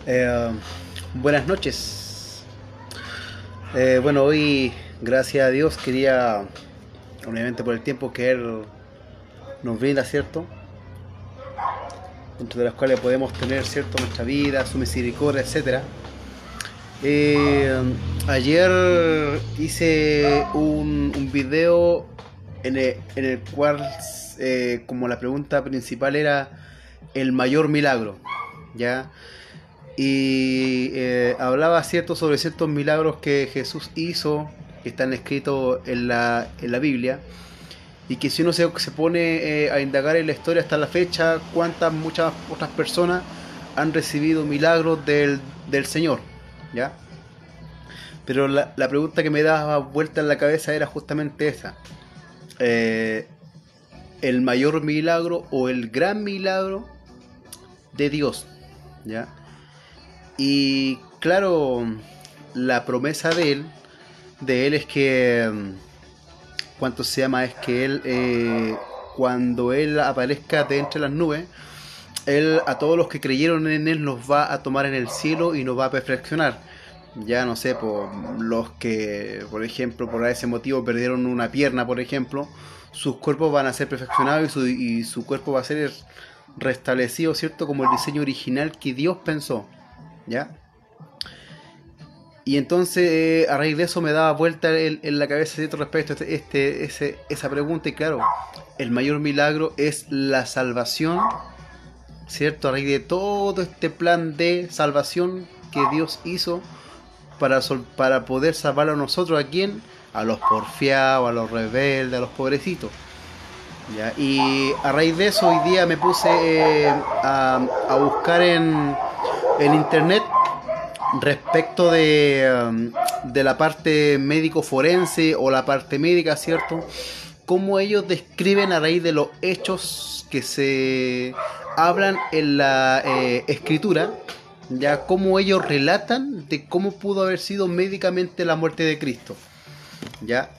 Eh, Buenas noches. Bueno, hoy, gracias a Dios, quería, obviamente por el tiempo que Él nos brinda, ¿cierto? Dentro de las cuales podemos tener, ¿cierto?, nuestra vida, su misericordia, etcétera. Eh, Ayer hice un video en el cual, como la pregunta principal era el mayor milagro, ¿ya? Y hablaba sobre ciertos milagros que Jesús hizo, que están escritos en la Biblia, y que si uno se pone a indagar en la historia hasta la fecha, muchas otras personas han recibido milagros del Señor, ¿ya? Pero la pregunta que me daba vuelta en la cabeza era justamente esa. Eh, el mayor milagro o el gran milagro de Dios, ¿ya? Y claro, la promesa de él es que, ¿cuánto se llama? Es que él, cuando él aparezca de entre las nubes, él a todos los que creyeron en él los va a tomar en el cielo y nos va a perfeccionar. Ya no sé, por los que, por ejemplo, por ese motivo perdieron una pierna, por ejemplo, sus cuerpos van a ser perfeccionados y su cuerpo va a ser restablecido, ¿cierto? Como el diseño original que Dios pensó, ¿ya? Y entonces, a raíz de eso me daba vuelta en la cabeza, ¿cierto?, respecto a esa pregunta. Y claro, el mayor milagro es la salvación, ¿cierto? A raíz de todo este plan de salvación que Dios hizo para poder salvar a nosotros. ¿A quién? A los porfiados, a los rebeldes, a los pobrecitos, ¿ya? Y a raíz de eso hoy día me puse a buscar en internet respecto de la parte médico forense o la parte médica, ¿cierto? Cómo ellos describen a raíz de los hechos que se hablan en la escritura, ya cómo ellos relatan de cómo pudo haber sido médicamente la muerte de Cristo, ya.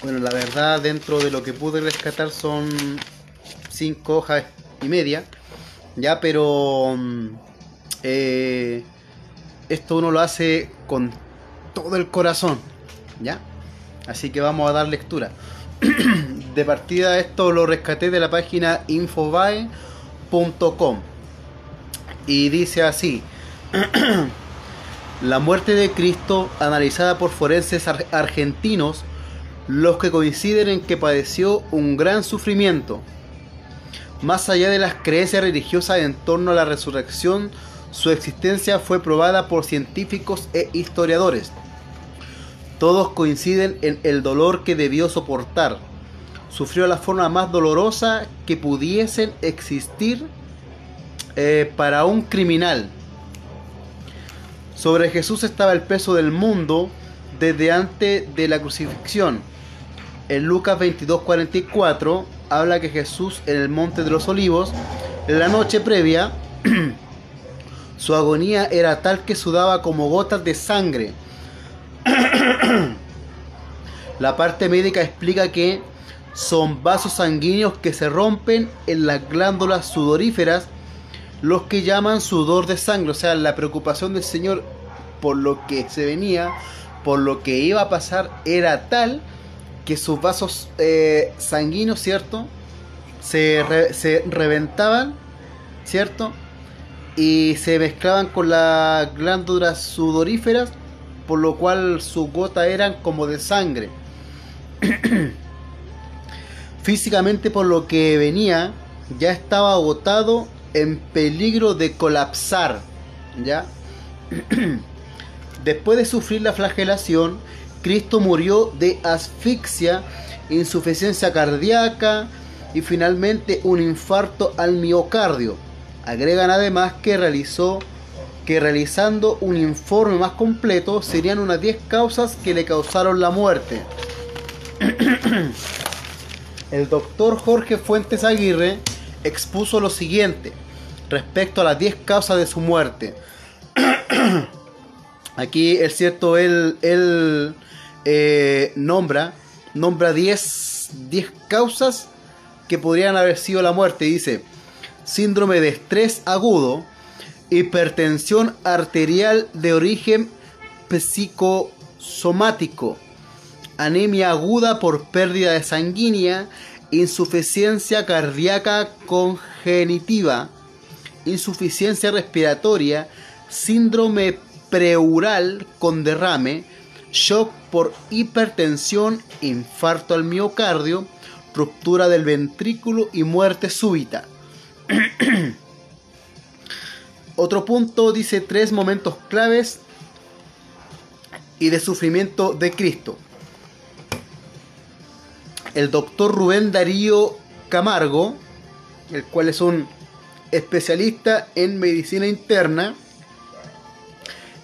Bueno, la verdad, dentro de lo que pude rescatar son 5 hojas y media, ya, pero esto uno lo hace con todo el corazón, ¿ya? Así que vamos a dar lectura. De partida, esto lo rescaté de la página infobae.com y dice así: la muerte de Cristo, analizada por forenses argentinos, los que coinciden en que padeció un gran sufrimiento. Más allá de las creencias religiosas en torno a la resurrección, su existencia fue probada por científicos e historiadores. Todos coinciden en el dolor que debió soportar. Sufrió la forma más dolorosa que pudiesen existir para un criminal. Sobre Jesús estaba el peso del mundo desde antes de la crucifixión. En Lucas 22:44 habla que Jesús, en el monte de los olivos, en la noche previa, su agonía era tal que sudaba como gotas de sangre. La parte médica explica que son vasos sanguíneos que se rompen en las glándulas sudoríferas, los que llaman sudor de sangre. O sea, la preocupación del Señor por lo que se venía, por lo que iba a pasar, era tal que sus vasos sanguíneos, ¿cierto?, se reventaban, ¿cierto?, y se mezclaban con las glándulas sudoríferas, por lo cual sus gotas eran como de sangre. Físicamente, por lo que venía, ya estaba agotado, en peligro de colapsar, ¿ya? Después de sufrir la flagelación, Cristo murió de asfixia, insuficiencia cardíaca y finalmente un infarto al miocardio. Agregan además que realizando un informe más completo serían unas 10 causas que le causaron la muerte. El doctor Jorge Fuentes Aguirre expuso lo siguiente respecto a las 10 causas de su muerte. Aquí es cierto, él nombra 10 causas que podrían haber sido la muerte. Dice: síndrome de estrés agudo, hipertensión arterial de origen psicosomático, anemia aguda por pérdida de sanguínea, insuficiencia cardíaca congenitiva, insuficiencia respiratoria, síndrome preural con derrame, shock por hipertensión, infarto al miocardio, ruptura del ventrículo y muerte súbita. Otro punto dice 3 momentos claves y de sufrimiento de Cristo. El doctor Rubén Darío Camargo, el cual es un especialista en medicina interna,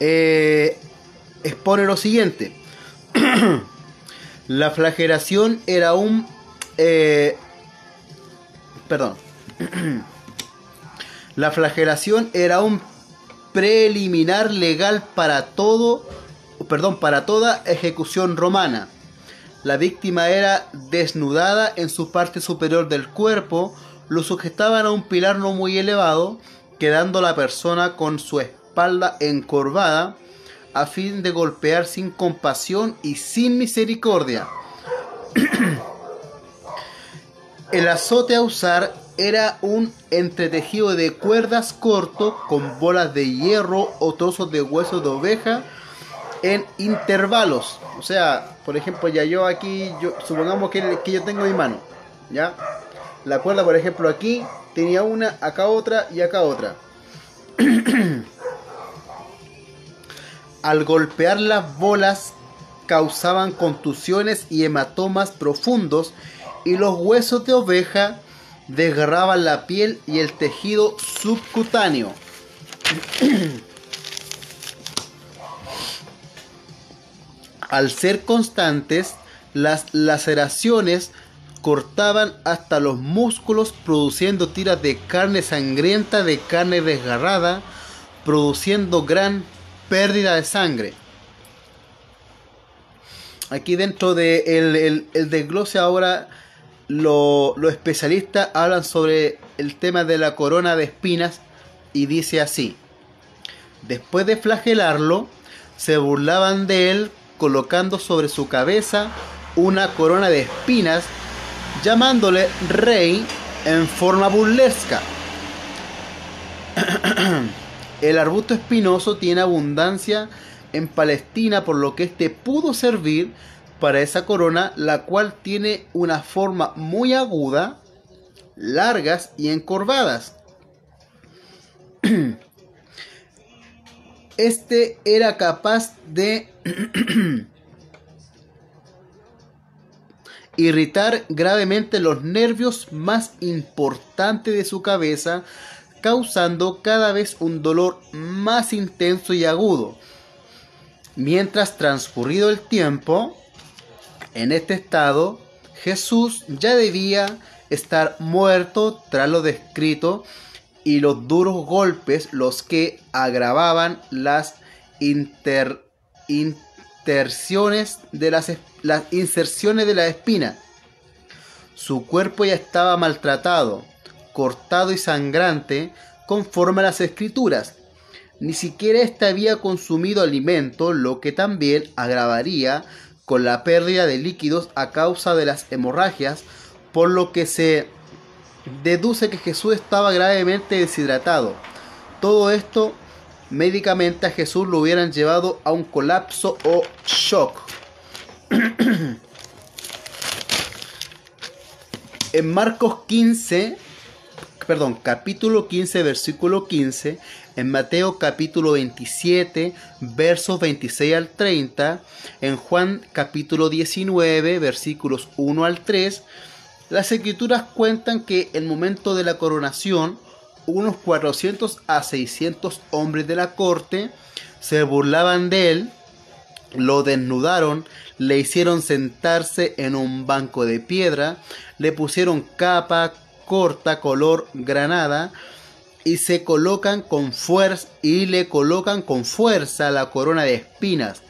expone lo siguiente. La flagelación era un La flagelación era un preliminar legal para toda ejecución romana. La víctima era desnudada en su parte superior del cuerpo, lo sujetaban a un pilar no muy elevado, quedando la persona con su espalda encorvada, a fin de golpear sin compasión y sin misericordia. El azote a usar era un entretejido de cuerdas corto con bolas de hierro o trozos de hueso de oveja en intervalos. O sea, por ejemplo, supongamos que yo tengo mi mano, ¿ya? La cuerda, por ejemplo, aquí tenía una, acá otra y acá otra. Al golpear las bolas causaban contusiones y hematomas profundos, y los huesos de oveja desgarraban la piel y el tejido subcutáneo. Al ser constantes, las laceraciones cortaban hasta los músculos, produciendo tiras de carne sangrienta, de carne desgarrada, produciendo gran pérdida de sangre. Aquí dentro de el desglose ahora, los especialistas hablan sobre el tema de la corona de espinas y dice así: después de flagelarlo, se burlaban de él colocando sobre su cabeza una corona de espinas, llamándole rey en forma burlesca. El arbusto espinoso tiene abundancia en Palestina, por lo que este pudo servir para esa corona, la cual tiene una forma muy aguda, largas y encorvadas. Este era capaz de irritar gravemente los nervios más importantes de su cabeza, causando cada vez un dolor más intenso y agudo. Mientras transcurrido el tiempo, en este estado, Jesús ya debía estar muerto tras lo descrito, y los duros golpes los que agravaban las inserciones de las espinas. Su cuerpo ya estaba maltratado, cortado y sangrante, conforme a las escrituras. Ni siquiera éste había consumido alimento, lo que también agravaría con la pérdida de líquidos a causa de las hemorragias, por lo que se deduce que Jesús estaba gravemente deshidratado. Todo esto, médicamente, a Jesús lo hubieran llevado a un colapso o shock. En capítulo 15, versículo 15, en Mateo capítulo 27, versos 26 al 30, en Juan capítulo 19, versículos 1 al 3, las escrituras cuentan que en el momento de la coronación, unos 400 a 600 hombres de la corte se burlaban de él, lo desnudaron, le hicieron sentarse en un banco de piedra, le pusieron capa corta color granada y le colocan con fuerza la corona de espinas.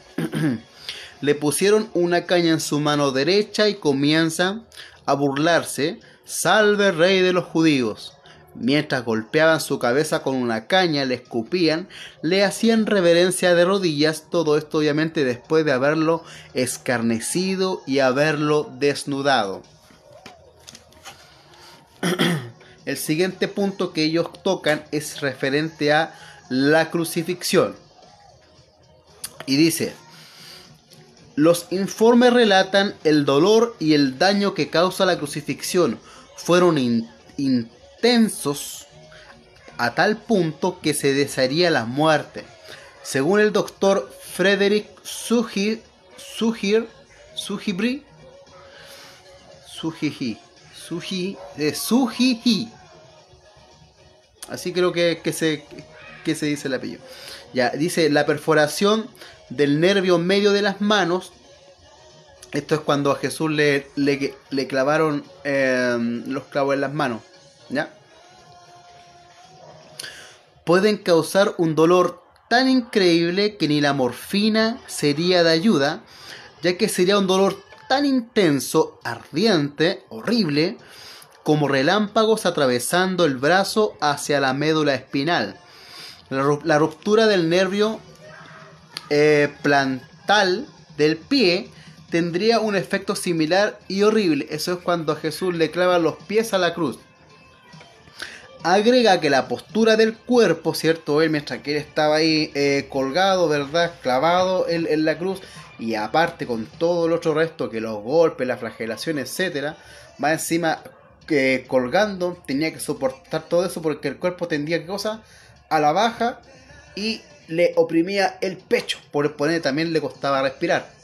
Le pusieron una caña en su mano derecha y comienzan a burlarse: salve rey de los judíos. Mientras golpeaban su cabeza con una caña, le escupían, le hacían reverencia de rodillas, todo esto obviamente después de haberlo escarnecido y haberlo desnudado. El siguiente punto que ellos tocan es referente a la crucifixión. Y dice: los informes relatan el dolor y el daño que causa la crucifixión. Fueron intensos a tal punto que se desearía la muerte. Según el doctor Frederick Sugihi, así creo que se dice el apellido. Ya, dice: la perforación del nervio medio de las manos. Esto es cuando a Jesús le clavaron los clavos en las manos, ¿ya? Pueden causar un dolor tan increíble que ni la morfina sería de ayuda, ya que sería un dolor tan intenso, ardiente, horrible, como relámpagos atravesando el brazo hacia la médula espinal. La ruptura del nervio plantar del pie tendría un efecto similar y horrible. Eso es cuando a Jesús le clavan los pies a la cruz. Agrega que la postura del cuerpo, ¿cierto? Él, mientras que él estaba ahí colgado, ¿verdad? Clavado en la cruz, y aparte con todo el otro resto, que los golpes, la flagelación, etcétera, más encima colgando, tenía que soportar todo eso porque el cuerpo tendía, ¿qué cosa? A la baja, y le oprimía el pecho, por poner también le costaba respirar.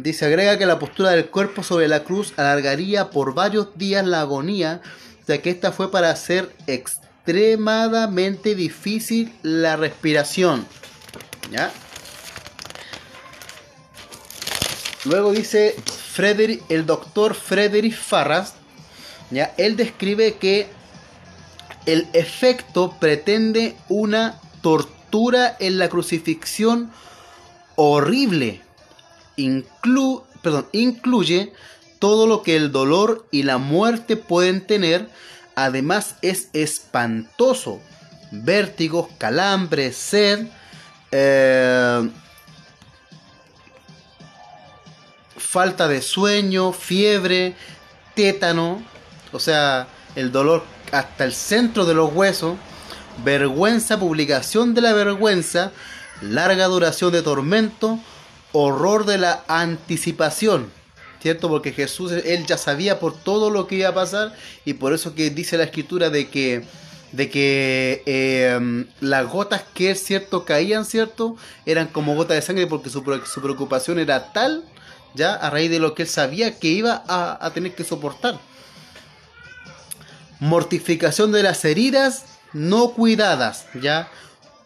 Dice: agrega que la postura del cuerpo sobre la cruz alargaría por varios días la agonía, ya que esta fue para hacer extremadamente difícil la respiración, ¿ya? Luego dice el doctor Frederick Farras, ¿ya? Él describe que el efecto pretende una tortura en la crucifixión horrible. Incluye todo lo que el dolor y la muerte pueden tener. Además es espantoso. Vértigos, calambres, sed, falta de sueño, fiebre, tétano, o sea, el dolor hasta el centro de los huesos, vergüenza, publicación de la vergüenza, larga duración de tormento, horror de la anticipación, ¿cierto? Porque Jesús, él ya sabía por todo lo que iba a pasar, y por eso que dice la escritura de que las gotas que, ¿cierto?, caían, ¿cierto?, eran como gotas de sangre, porque su preocupación era tal, ya, a raíz de lo que él sabía que iba a tener que soportar. Mortificación de las heridas no cuidadas, ya,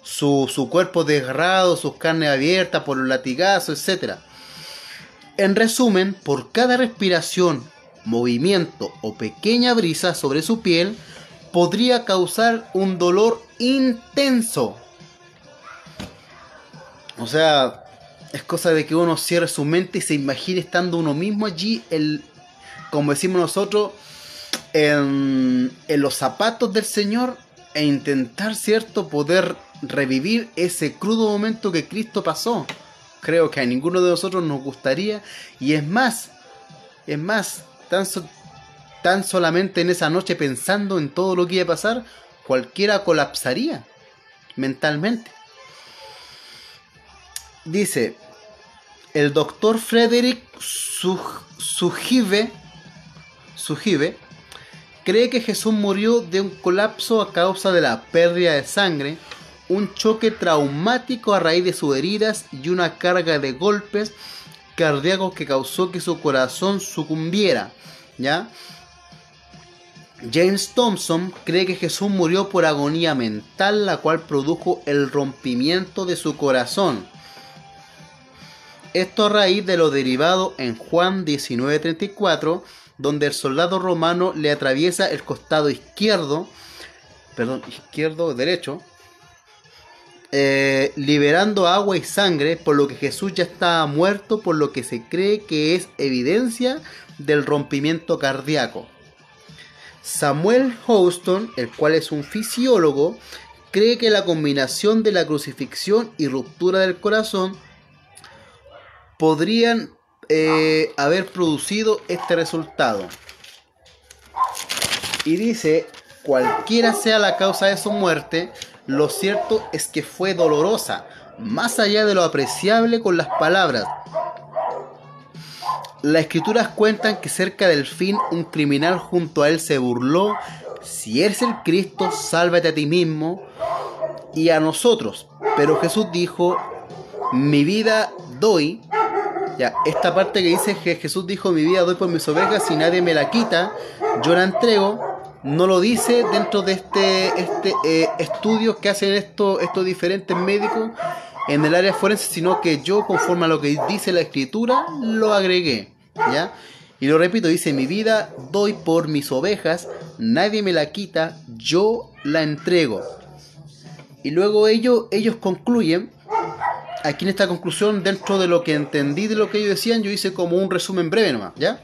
su cuerpo desgarrado, sus carnes abiertas por los latigazos, etc. En resumen, por cada respiración, movimiento o pequeña brisa sobre su piel, podría causar un dolor intenso. O sea, es cosa de que uno cierre su mente y se imagine estando uno mismo allí, como decimos nosotros, en los zapatos del Señor, e intentar, ¿cierto?, poder revivir ese crudo momento que Cristo pasó. Creo que a ninguno de nosotros nos gustaría, y es más, tan solamente en esa noche pensando en todo lo que iba a pasar, cualquiera colapsaría mentalmente. Dice el doctor Frederick Sugive cree que Jesús murió de un colapso a causa de la pérdida de sangre, un choque traumático a raíz de sus heridas y una carga de golpes cardíacos que causó que su corazón sucumbiera, ¿ya? James Thompson cree que Jesús murió por agonía mental, la cual produjo el rompimiento de su corazón. Esto a raíz de lo derivado en Juan 19:34, donde el soldado romano le atraviesa el costado derecho, liberando agua y sangre, por lo que Jesús ya estaba muerto, por lo que se cree que es evidencia del rompimiento cardíaco. Samuel Houston, el cual es un fisiólogo, cree que la combinación de la crucifixión y ruptura del corazón podrían haber producido este resultado. Y dice, cualquiera sea la causa de su muerte, lo cierto es que fue dolorosa, más allá de lo apreciable con las palabras. Las escrituras cuentan que cerca del fin un criminal junto a él se burló: si eres el Cristo, sálvate a ti mismo y a nosotros. Pero Jesús dijo, mi vida doy. Ya, esta parte que dice que Jesús dijo, mi vida doy por mis ovejas, si nadie me la quita, yo la entrego, no lo dice dentro de estudios que hacen estos diferentes médicos en el área forense, sino que yo, conforme a lo que dice la escritura, lo agregué, ¿ya? Y lo repito, dice, mi vida doy por mis ovejas, nadie me la quita, yo la entrego. Y luego ellos concluyen, aquí en esta conclusión, dentro de lo que entendí de lo que ellos decían, yo hice como un resumen breve nomás, ¿ya?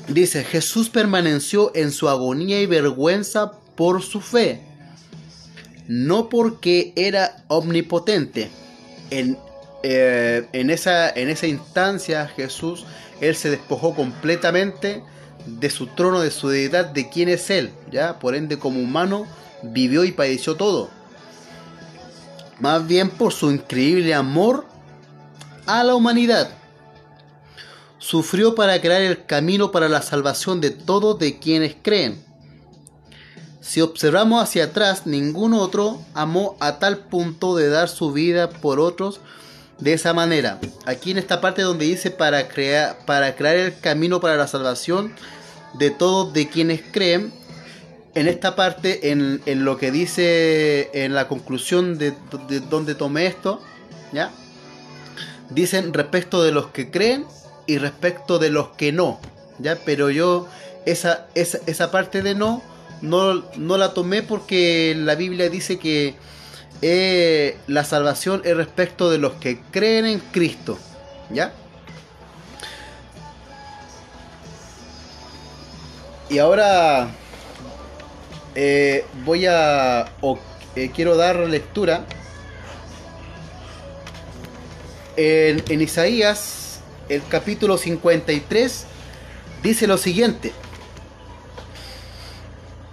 Dice, Jesús permaneció en su agonía y vergüenza por su fe, no porque era omnipotente. En esa instancia Jesús, él se despojó completamente de su trono, de su deidad, de quién es él, ¿ya? Por ende, como humano, vivió y padeció todo. Más bien por su increíble amor a la humanidad. Sufrió para crear el camino para la salvación de todos de quienes creen. Si observamos hacia atrás, ningún otro amó a tal punto de dar su vida por otros de esa manera. Aquí en esta parte donde dice para crear el camino para la salvación de todos de quienes creen, en esta parte, en lo que dice en la conclusión de donde tomé esto, ¿ya? Dicen respecto de los que creen y respecto de los que no, ¿ya? Pero yo esa parte de no la tomé porque la Biblia dice que la salvación es respecto de los que creen en Cristo, ¿ya? Y ahora quiero dar lectura en Isaías, el capítulo 53, dice lo siguiente.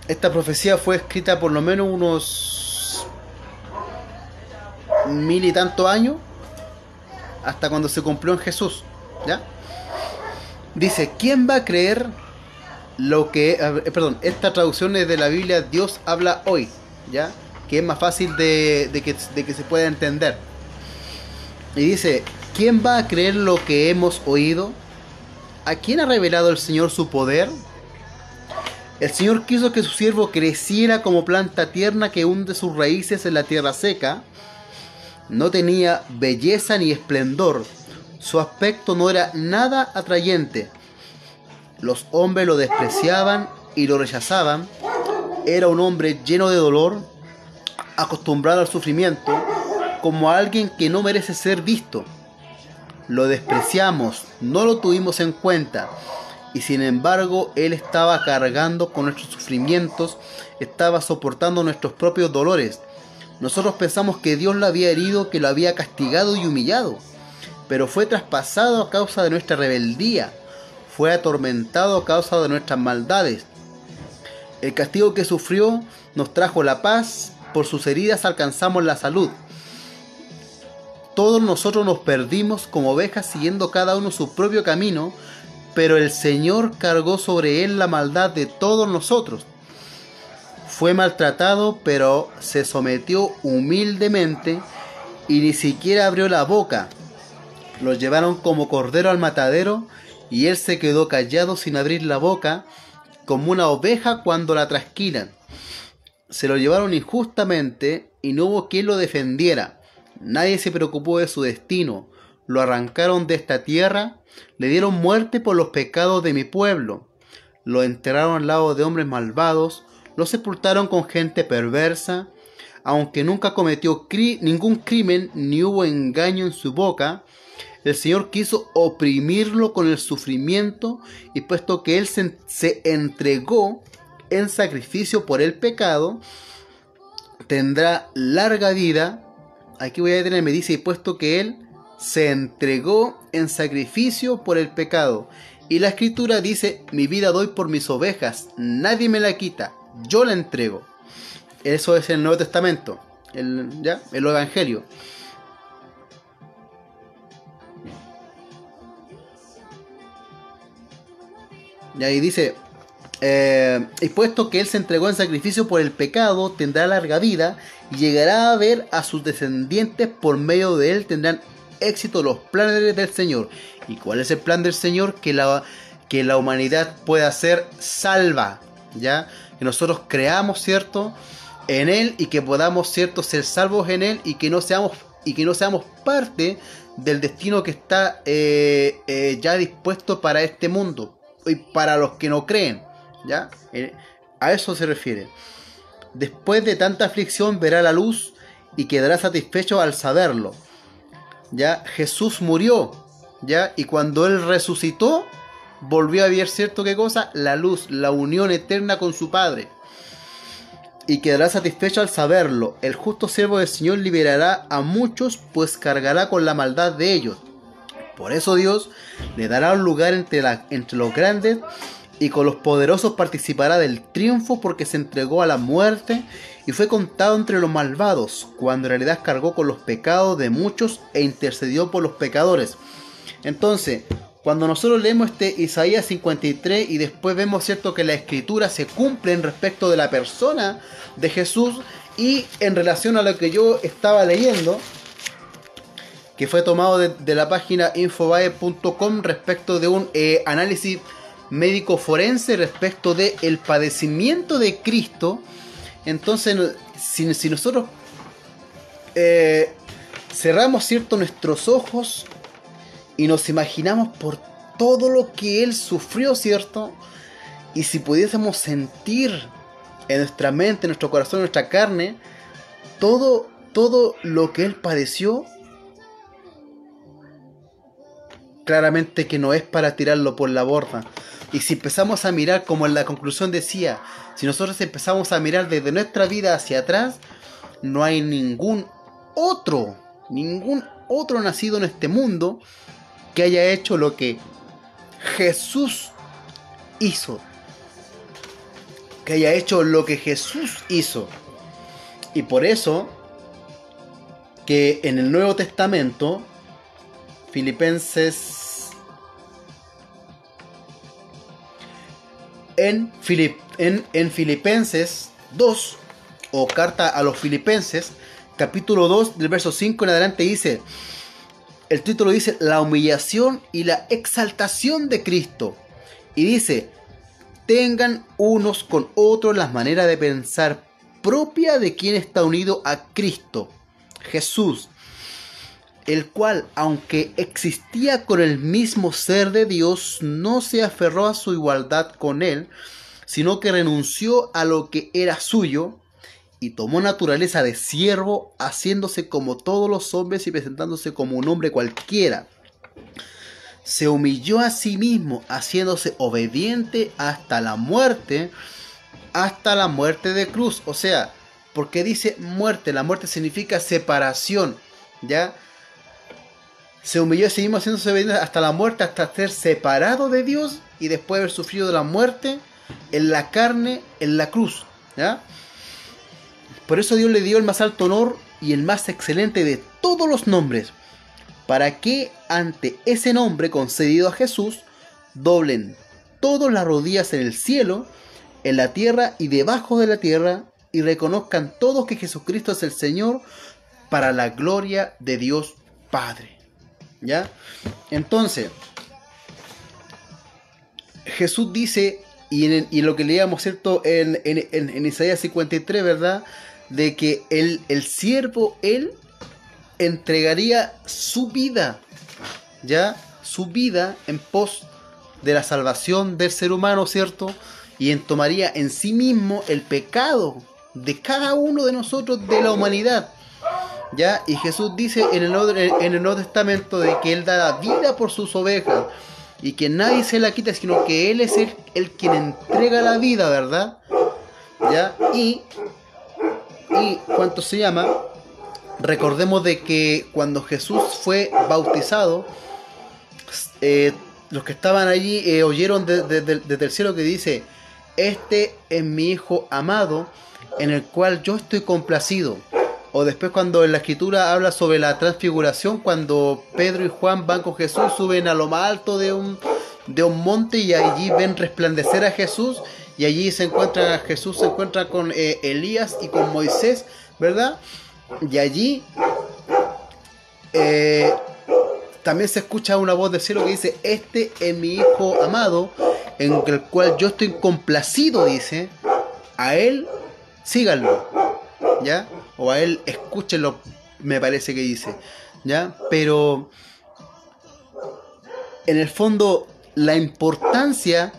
Esta profecía fue escrita por lo menos unos 1000 y tantos años, hasta cuando se cumplió en Jesús, ¿ya? Dice, ¿quién va a creer lo que... esta traducción es de la Biblia Dios habla hoy, ¿ya? Que es más fácil de que se pueda entender. Y dice, ¿quién va a creer lo que hemos oído? ¿A quién ha revelado el Señor su poder? El Señor quiso que su siervo creciera como planta tierna que hunde sus raíces en la tierra seca. No tenía belleza ni esplendor. Su aspecto no era nada atrayente. Los hombres lo despreciaban y lo rechazaban. Era un hombre lleno de dolor, acostumbrado al sufrimiento, como a alguien que no merece ser visto. Lo despreciamos, no lo tuvimos en cuenta. Y sin embargo, Él estaba cargando con nuestros sufrimientos, estaba soportando nuestros propios dolores. Nosotros pensamos que Dios lo había herido, que lo había castigado y humillado, pero fue traspasado a causa de nuestra rebeldía, fue atormentado a causa de nuestras maldades. El castigo que sufrió nos trajo la paz, por sus heridas alcanzamos la salud. Todos nosotros nos perdimos como ovejas siguiendo cada uno su propio camino, pero el Señor cargó sobre él la maldad de todos nosotros. Fue maltratado, pero se sometió humildemente y ni siquiera abrió la boca. Lo llevaron como cordero al matadero y él se quedó callado sin abrir la boca, como una oveja cuando la trasquilan. Se lo llevaron injustamente y no hubo quien lo defendiera. Nadie se preocupó de su destino. Lo arrancaron de esta tierra, le dieron muerte por los pecados de mi pueblo. Lo enterraron al lado de hombres malvados, lo sepultaron con gente perversa. aunque nunca cometió ningún crimen ni hubo engaño en su boca, el Señor quiso oprimirlo con el sufrimiento, y puesto que Él se entregó en sacrificio por el pecado, tendrá larga vida. Aquí voy a detenerme, dice, y puesto que Él se entregó en sacrificio por el pecado. Y la Escritura dice, mi vida doy por mis ovejas, nadie me la quita, yo la entrego. Eso es el Nuevo Testamento, el Evangelio. Y ahí dice, y puesto que Él se entregó en sacrificio por el pecado, tendrá larga vida y llegará a ver a sus descendientes. Por medio de Él tendrán éxito los planes del Señor. ¿Y cuál es el plan del Señor? Que la humanidad pueda ser salva, ¿ya? Que nosotros creamos, ¿cierto?, en Él, y que podamos, ¿cierto?, ser salvos en Él, y que no seamos parte del destino que está ya dispuesto para este mundo y para los que no creen, ¿ya? A eso se refiere. Después de tanta aflicción verá la luz y quedará satisfecho al saberlo. ¿Ya? Jesús murió, ¿ya? Y cuando Él resucitó, volvió a ver, ¿cierto qué cosa? La luz, la unión eterna con su Padre. Y quedará satisfecho al saberlo. El justo siervo del Señor liberará a muchos, pues cargará con la maldad de ellos. Por eso Dios le dará un lugar entre los grandes, y con los poderosos participará del triunfo, porque se entregó a la muerte y fue contado entre los malvados, cuando en realidad cargó con los pecados de muchos e intercedió por los pecadores. Entonces, cuando nosotros leemos Isaías 53 y después vemos, ¿cierto?, que la Escritura se cumple en respecto de la persona de Jesús, y en relación a lo que yo estaba leyendo, que fue tomado de la página infobae.com respecto de un análisis médico forense respecto del padecimiento de Cristo. Entonces, si nosotros cerramos, ¿cierto?, nuestros ojos y nos imaginamos por todo lo que Él sufrió, ¿cierto?, y si pudiésemos sentir en nuestra mente, en nuestro corazón, en nuestra carne, todo lo que Él padeció, claramente que no es para tirarlo por la borda. Y si empezamos a mirar, como en la conclusión decía, si nosotros empezamos a mirar desde nuestra vida hacia atrás, no hay ningún otro nacido en este mundo que haya hecho lo que Jesús hizo. Que haya hecho lo que Jesús hizo. Y por eso que en el Nuevo Testamento, en Filipenses 2, o carta a los Filipenses, capítulo 2, del verso 5 en adelante, dice, el título dice, la humillación y la exaltación de Cristo. Y dice, tengan unos con otros las maneras de pensar propia de quien está unido a Cristo Jesús, el cual, aunque existía con el mismo ser de Dios, no se aferró a su igualdad con Él, sino que renunció a lo que era suyo, y tomó naturaleza de siervo, haciéndose como todos los hombres y presentándose como un hombre cualquiera. Se humilló a sí mismo, haciéndose obediente hasta la muerte de cruz. O sea, porque dice muerte, la muerte significa separación, ¿ya? Se humilló a sí mismo, haciéndose obediente hasta la muerte, hasta ser separado de Dios, y después de haber sufrido la muerte en la carne, en la cruz, ¿ya? Por eso Dios le dio el más alto honor y el más excelente de todos los nombres, para que ante ese nombre concedido a Jesús doblen todas las rodillas en el cielo, en la tierra y debajo de la tierra, y reconozcan todos que Jesucristo es el Señor, para la gloria de Dios Padre. ¿Ya? Entonces, Jesús dice, y lo que leíamos, ¿cierto?, en Isaías 53, ¿verdad?, de que el siervo, Él entregaría su vida, ¿ya? Su vida en pos de la salvación del ser humano, ¿cierto? Y tomaría en sí mismo el pecado de cada uno de nosotros, de la humanidad. ¿Ya? Y Jesús dice en el Nuevo Testamento de que Él da la vida por sus ovejas y que nadie se la quita, sino que Él es el quien entrega la vida, ¿verdad? ¿Ya? Y ¿cuánto se llama? Recordemos de que cuando Jesús fue bautizado, los que estaban allí oyeron desde el cielo que dice: este es mi Hijo amado, en el cual yo estoy complacido. O después cuando en la escritura habla sobre la transfiguración, cuando Pedro y Juan van con Jesús, suben a lo más alto de un monte y allí ven resplandecer a Jesús, y allí Jesús se encuentra con Elías y con Moisés, ¿verdad? Y allí también se escucha una voz del cielo que dice: este es mi Hijo amado, en el cual yo estoy complacido, dice, a Él síganlo, ¿ya? O a Él escúchenlo, me parece que dice, ¿ya? Pero en el fondo la importancia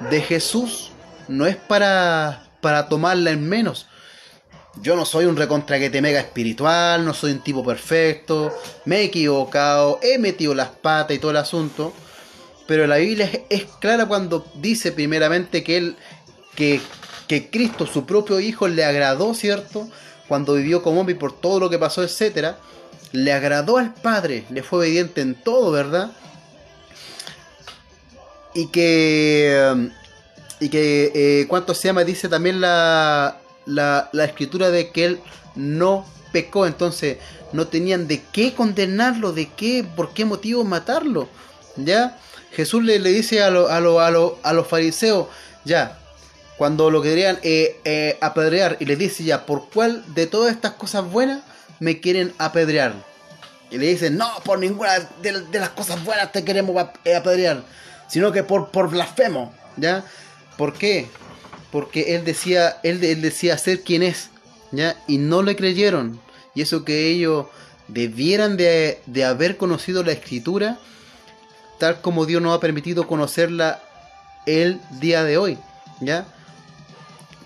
de Jesús no es para tomarla en menos. Yo no soy un recontra que te mega espiritual, no soy un tipo perfecto, me he equivocado, he metido las patas y todo el asunto, pero la Biblia es clara cuando dice primeramente que Cristo, su propio Hijo, le agradó, ¿cierto? Cuando vivió como hombre y por todo lo que pasó, etcétera, le agradó al Padre, le fue obediente en todo, ¿verdad? Y que ¿cuánto se llama? Dice también la escritura de que Él no pecó, entonces no tenían de qué condenarlo, por qué motivo matarlo, ¿ya? Jesús le dice a los fariseos, ya, cuando lo querían apedrear, y les dice: ya, ¿por cuál de todas estas cosas buenas me quieren apedrear? Y le dicen: no, por ninguna de las cosas buenas te queremos apedrear, sino que por blasfemo, ¿ya? ¿Por qué? Porque él decía ser quien es, ¿ya? Y no le creyeron. Y eso que ellos debieran de haber conocido la escritura, tal como Dios nos ha permitido conocerla el día de hoy, ¿ya?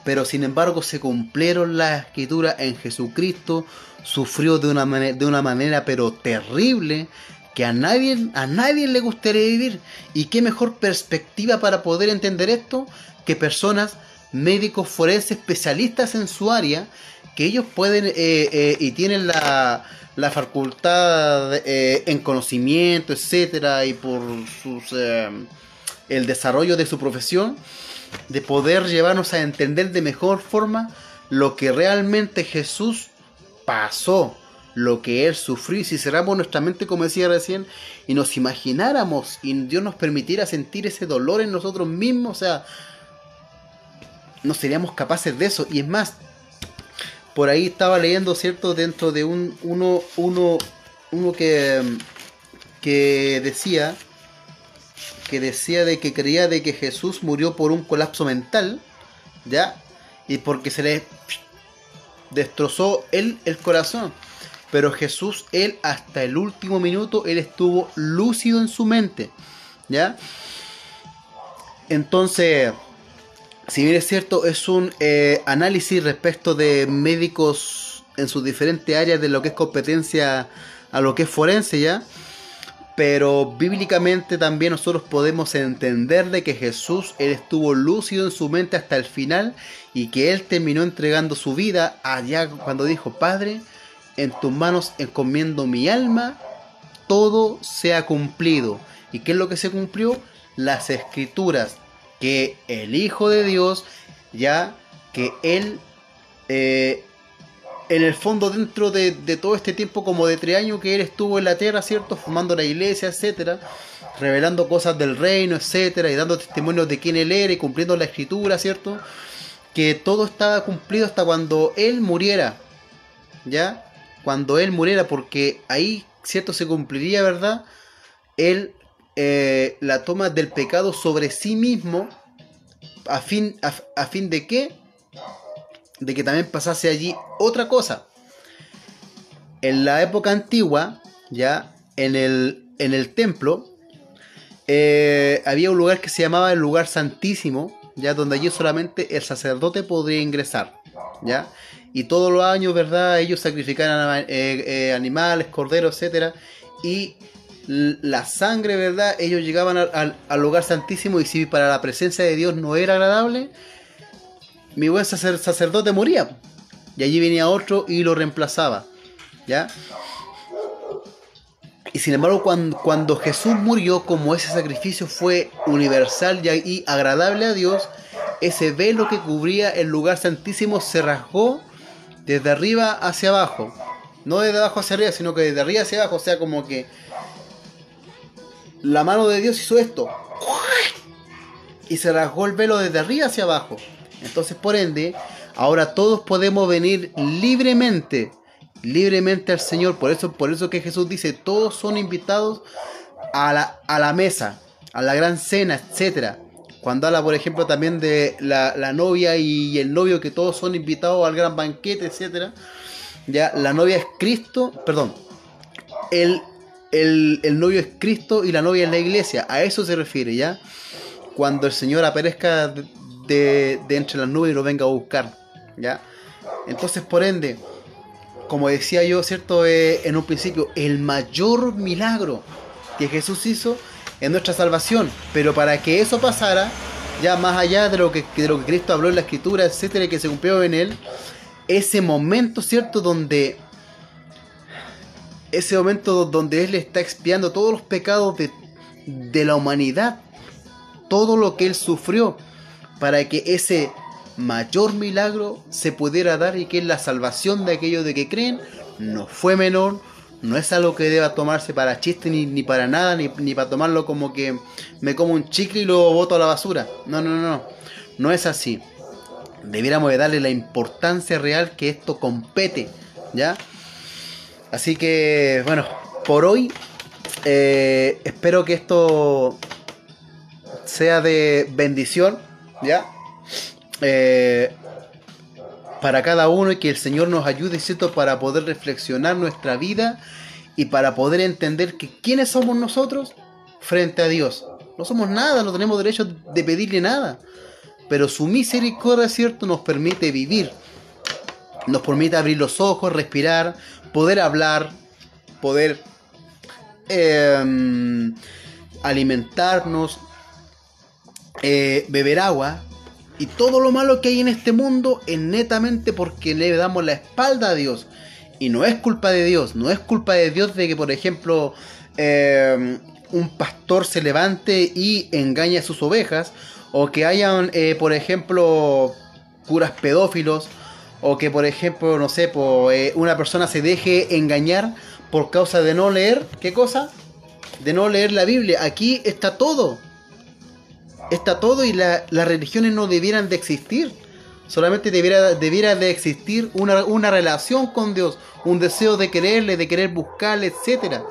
Pero sin embargo se cumplieron las escrituras en Jesucristo. Sufrió de una manera pero terrible, que a nadie le gustaría vivir. Y qué mejor perspectiva para poder entender esto que personas, médicos forenses, especialistas en su área, que ellos pueden y tienen la facultad en conocimiento, etcétera, y por el desarrollo de su profesión, de poder llevarnos a entender de mejor forma lo que realmente Jesús pasó, lo que Él sufrió. Y si cerramos nuestra mente, como decía recién, y nos imagináramos y Dios nos permitiera sentir ese dolor en nosotros mismos, o sea, no seríamos capaces de eso. Y es más, por ahí estaba leyendo, ¿cierto?, dentro de uno que decía de que creía de que Jesús murió por un colapso mental, ¿ya? Y porque se le destrozó el corazón. Pero Jesús, Él hasta el último minuto, Él estuvo lúcido en su mente, ¿ya? Entonces, si bien es cierto, es un análisis respecto de médicos en sus diferentes áreas de lo que es competencia a lo que es forense, ¿ya? Pero bíblicamente también nosotros podemos entender de que Jesús, Él estuvo lúcido en su mente hasta el final, y que Él terminó entregando su vida allá cuando dijo: Padre, en tus manos encomiendo mi alma, todo se ha cumplido. ¿Y qué es lo que se cumplió? Las escrituras, que el Hijo de Dios, ya que Él en el fondo, dentro de todo este tiempo como de 3 años que Él estuvo en la tierra, ¿cierto?, formando la iglesia, etcétera, revelando cosas del reino, etcétera, y dando testimonios de quién Él era y cumpliendo la escritura, ¿cierto?, que todo estaba cumplido hasta cuando Él muriera, ¿ya? Cuando Él muriera, porque ahí, ¿cierto?, se cumpliría, ¿verdad?, Él la toma del pecado sobre sí mismo, a fin de ¿qué? De que también pasase allí otra cosa. En la época antigua, ya, en el templo, había un lugar que se llamaba el lugar santísimo, ya donde allí solamente el sacerdote podría ingresar, ya, y todos los años, ¿verdad? Ellos sacrificaban animales, corderos, etcétera, y la sangre, ¿verdad? Ellos llegaban al lugar santísimo, y si para la presencia de Dios no era agradable, mi buen sacerdote moría, y allí venía otro y lo reemplazaba, ¿ya? Y sin embargo, cuando Jesús murió, como ese sacrificio fue universal y agradable a Dios, ese velo que cubría el lugar santísimo se rasgó desde arriba hacia abajo. No desde abajo hacia arriba, sino que desde arriba hacia abajo. O sea, como que la mano de Dios hizo esto. Y se rasgó el velo desde arriba hacia abajo. Entonces, por ende, ahora todos podemos venir libremente al Señor. Por eso que Jesús dice, todos son invitados a la mesa, a la gran cena, etcétera. Cuando habla, por ejemplo, también de la novia y el novio, que todos son invitados al gran banquete, etcétera. Ya, la novia es Cristo, perdón, el novio es Cristo y la novia es la iglesia. A eso se refiere, ¿ya? Cuando el Señor aparezca de entre las nubes y lo venga a buscar, ¿ya? Entonces, por ende, como decía yo, ¿cierto? En un principio, el mayor milagro que Jesús hizo es nuestra salvación. Pero para que eso pasara, ya más allá de lo que Cristo habló en la Escritura, etcétera, que se cumplió en Él, ese momento, ¿cierto? Donde Él está expiando todos los pecados de la humanidad, todo lo que Él sufrió, para que ese mayor milagro se pudiera dar, y que es la salvación de aquellos de que creen, no fue menor, no es algo que deba tomarse para chiste ni para nada, ni para tomarlo como que me como un chicle y lo boto a la basura. No es así. Debiéramos de darle la importancia real que esto compete, ¿ya? Así que, bueno, por hoy espero que esto sea de bendición, ¿ya? Para cada uno, y que el Señor nos ayude, ¿cierto?, para poder reflexionar nuestra vida y para poder entender que quiénes somos nosotros frente a Dios. No somos nada, no tenemos derecho de pedirle nada, pero su misericordia, ¿cierto?, nos permite vivir, nos permite abrir los ojos, respirar, poder hablar, poder alimentarnos, beber agua. Y todo lo malo que hay en este mundo es netamente porque le damos la espalda a Dios. Y no es culpa de Dios. No es culpa de Dios de que, por ejemplo, un pastor se levante y engañe a sus ovejas. O que hayan, por ejemplo, curas pedófilos. O que, por ejemplo, no sé, una persona se deje engañar por causa de no leer. ¿Qué cosa? De no leer la Biblia. Aquí está todo. Está todo, y las religiones no debieran de existir. Solamente debiera de existir una relación con Dios, un deseo de quererle, de querer buscarle, etcétera.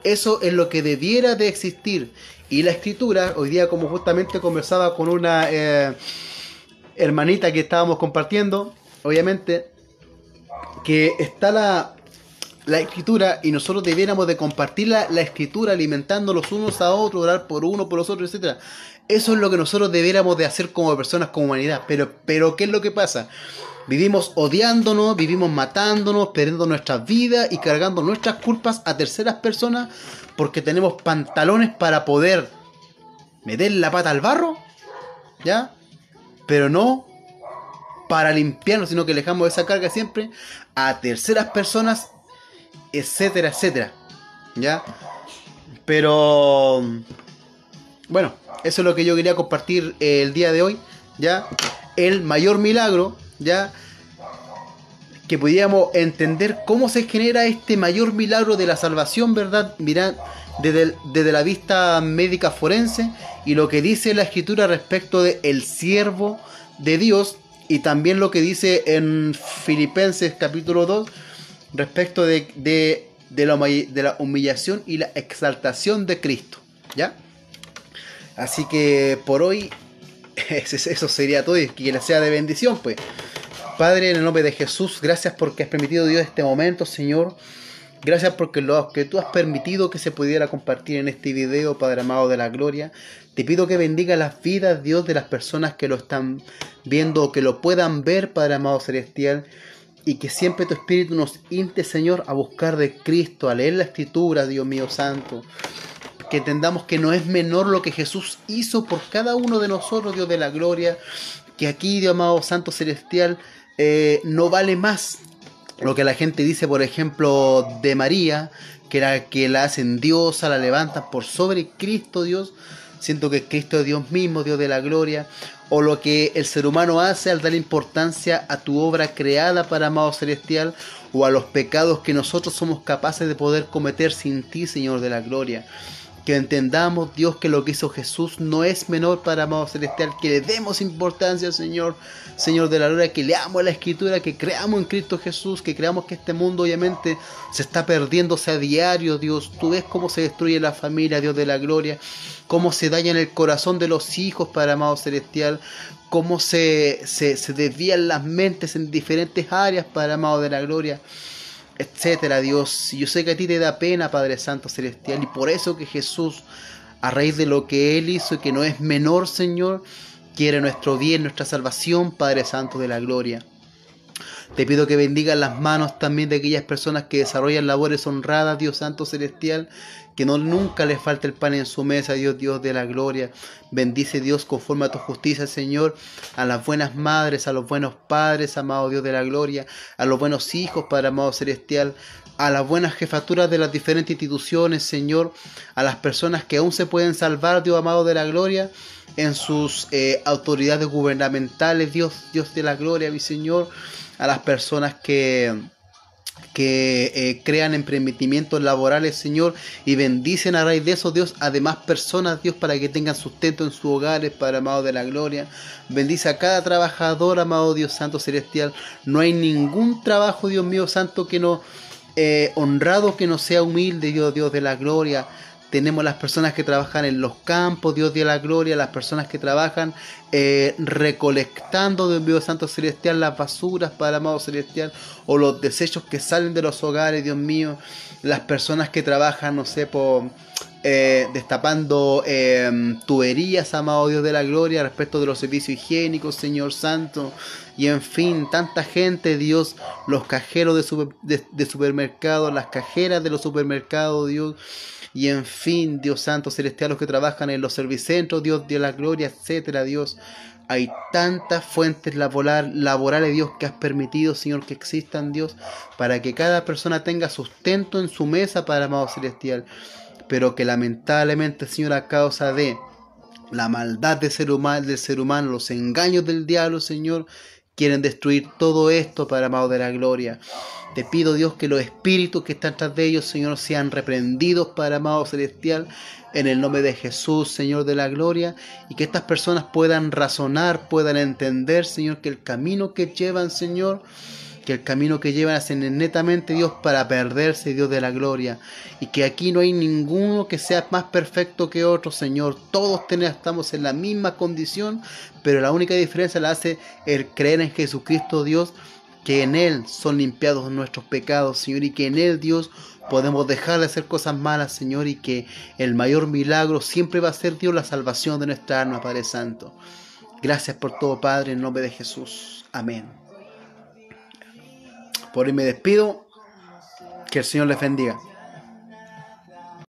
Eso es lo que debiera de existir. Y la Escritura, hoy día, como justamente conversaba con una hermanita que estábamos compartiendo, obviamente, que está la Escritura, y nosotros debiéramos de compartir la Escritura, alimentando los unos a otros, orar por uno, por los otros, etcétera. Eso es lo que nosotros debiéramos de hacer como personas, como humanidad. Pero ¿qué es lo que pasa? Vivimos odiándonos, vivimos matándonos, perdiendo nuestras vidas y cargando nuestras culpas a terceras personas porque tenemos pantalones para poder meter la pata al barro, ¿ya? Pero no para limpiarnos, sino que le dejamos esa carga siempre a terceras personas, etcétera, etcétera, ¿ya? Pero bueno, eso es lo que yo quería compartir el día de hoy, ¿ya? El mayor milagro, ¿ya? Que pudiéramos entender cómo se genera este mayor milagro de la salvación, ¿verdad? Mirad, desde la vista médica forense, y lo que dice la Escritura respecto de el siervo de Dios, y también lo que dice en Filipenses capítulo 2 respecto de la humillación y la exaltación de Cristo, ¿ya? Así que por hoy eso sería todo, y que les sea de bendición, pues. Padre, en el nombre de Jesús, gracias porque has permitido, Dios, este momento, Señor. Gracias porque lo que tú has permitido que se pudiera compartir en este video, Padre amado de la gloria. Te pido que bendiga las vidas, Dios, de las personas que lo están viendo o que lo puedan ver, Padre amado celestial. Y que siempre tu Espíritu nos inste, Señor, a buscar de Cristo, a leer la Escritura, Dios mío santo. Que entendamos que no es menor lo que Jesús hizo por cada uno de nosotros, Dios de la gloria. Que aquí, Dios amado santo celestial, no vale más lo que la gente dice, por ejemplo, de María, que la hacen diosa, la levantan por sobre Cristo, Dios. Siento que Cristo es Dios mismo, Dios de la gloria. O lo que el ser humano hace al dar importancia a tu obra creada, para amado celestial, o a los pecados que nosotros somos capaces de poder cometer sin ti, Señor de la gloria. Que entendamos, Dios, que lo que hizo Jesús no es menor, para amado celestial, que le demos importancia, Señor, Señor de la gloria, que leamos la Escritura, que creamos en Cristo Jesús, que creamos que este mundo obviamente se está perdiéndose a diario, Dios. Tú ves cómo se destruye la familia, Dios de la gloria, cómo se daña en el corazón de los hijos, para amado celestial, cómo se desvían las mentes en diferentes áreas, para amado de la gloria, etcétera, Dios. Yo sé que a ti te da pena, Padre Santo Celestial, y por eso que Jesús, a raíz de lo que Él hizo y que no es menor, Señor, quiere nuestro bien, nuestra salvación, Padre Santo de la gloria. Te pido que bendigas las manos también de aquellas personas que desarrollan labores honradas, Dios Santo Celestial, que no nunca les falte el pan en su mesa, Dios, Dios de la gloria. Bendice, Dios, conforme a tu justicia, Señor, a las buenas madres, a los buenos padres, amado Dios de la gloria, a los buenos hijos, Padre amado celestial, a las buenas jefaturas de las diferentes instituciones, Señor, a las personas que aún se pueden salvar, Dios amado de la gloria, en sus autoridades gubernamentales, Dios, Dios de la gloria, mi Señor, a las personas que crean emprendimientos laborales, Señor, y bendicen a raíz de eso, Dios, a demás personas, Dios, para que tengan sustento en sus hogares, Padre amado de la gloria. Bendice a cada trabajador, amado Dios Santo Celestial. No hay ningún trabajo, Dios mío Santo, que no honrado, que no sea humilde, Dios, Dios de la gloria. Tenemos las personas que trabajan en los campos, Dios de la gloria, las personas que trabajan recolectando, Dios mío Santo Celestial, las basuras, Padre amado celestial, o los desechos que salen de los hogares, Dios mío, las personas que trabajan, no sé, destapando tuberías, amado Dios de la gloria, respecto de los servicios higiénicos, Señor Santo, y en fin, tanta gente, Dios, los cajeros de supermercados, las cajeras de los supermercados, Dios. Y en fin, Dios Santo Celestial, los que trabajan en los servicentros, Dios de la gloria, etcétera, Dios. Hay tantas fuentes laborales, Dios, que has permitido, Señor, que existan, Dios, para que cada persona tenga sustento en su mesa, Padre amado celestial. Pero que lamentablemente, Señor, a causa de la maldad del ser humano, los engaños del diablo, Señor, quieren destruir todo esto, Padre amado de la gloria. Te pido, Dios, que los espíritus que están tras de ellos, Señor, sean reprendidos, Padre amado celestial, en el nombre de Jesús, Señor de la gloria, y que estas personas puedan razonar, puedan entender, Señor, que el camino que llevan, Señor, que el camino que llevan es netamente, Dios, para perderse, Dios de la gloria, y que aquí no hay ninguno que sea más perfecto que otro, Señor. Todos estamos en la misma condición, pero la única diferencia la hace el creer en Jesucristo, Dios, que en Él son limpiados nuestros pecados, Señor, y que en Él, Dios, podemos dejar de hacer cosas malas, Señor, y que el mayor milagro siempre va a ser, Dios, la salvación de nuestra alma, Padre Santo. Gracias por todo, Padre, en nombre de Jesús. Amén. Por hoy me despido. Que el Señor les bendiga.